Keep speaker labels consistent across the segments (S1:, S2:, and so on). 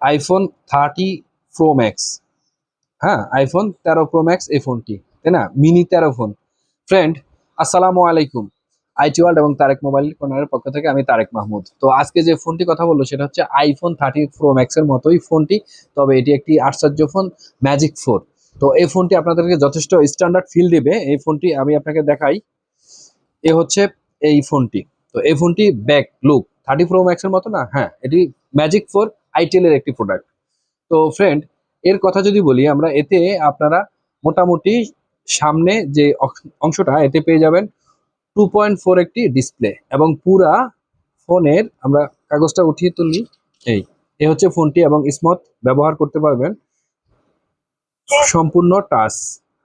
S1: IPhone 30 pro max. হ্যাঁ, iPhone 13 pro max এই ফোনটি, তাই না? Mini 13 phone. ফ্রেন্ড, আসসালামু আলাইকুম। আইটি ওয়ার্ল্ড এবং তারেক মোবাইল কর্নারের পক্ষ থেকে আমি তারেক মাহমুদ। তো আজকে যে ফোনটি কথা বলবো সেটা হচ্ছে আইফোন 30 প্রো ম্যাক্স এর মতোই ফোনটি, তবে এটি একটি আশ্চর্য ফোন, ম্যাজিক 4। তো এই ফোনটি আপনাদেরকে যথেষ্ট স্ট্যান্ডার্ড ফিল দিবে। এই ফোনটি আমি আপনাকে দেখাই। এ হচ্ছে এই ফোনটি। তো এই ফোনটি ব্যাক লুক 30 প্রো ম্যাক্স এর মতো না, হ্যাঁ, এটি ম্যাজিক 4 আইটেল এর একটি প্রোডাক্ট। তো ফ্রেন্ড, এর কথা যদি বলি আমরা, এতে আপনারা মোটামুটি সামনে যে অংশটা এতে পেয়ে যাবেন 2.4 একটি ডিসপ্লে, এবং পুরা ফোনের আমরা কাগজটা উঠিয়ে তুলি। এই এ হচ্ছে ফোনটি, এবং স্মুথ ব্যবহার করতে পারবেন, সম্পূর্ণ টাচ।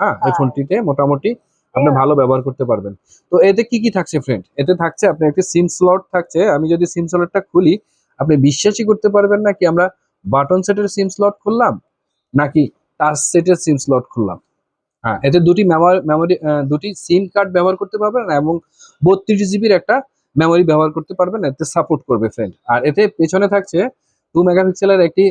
S1: হ্যাঁ, এই ফোনটিতে মোটামুটি আপনি ভালো ব্যবহার করতে পারবেন। তো এতে কি কি থাকছে ফ্রেন্ড? এতে থাকছে আপনার একটি সিম স্লট থাকছে। আমি যদি সিম স্লটটা খুলি, আপনি বিশ্বাসই করতে পারবেন না কি আমরা বাটন সেটের সিম স্লট খুললাম নাকি টাচ সেটের সিম স্লট খুললাম। হ্যাঁ, এতে দুটি মেমোরি, দুটি সিম কার্ড ব্যবহার করতে পারবেন, এবং 32 জিবির একটা মেমোরি ব্যবহার করতে পারবেন। এতে সাপোর্ট করবে ফ্রেন্ড। আর এতে পেছনে থাকছে 2 মেগাপিক্সেলের একটি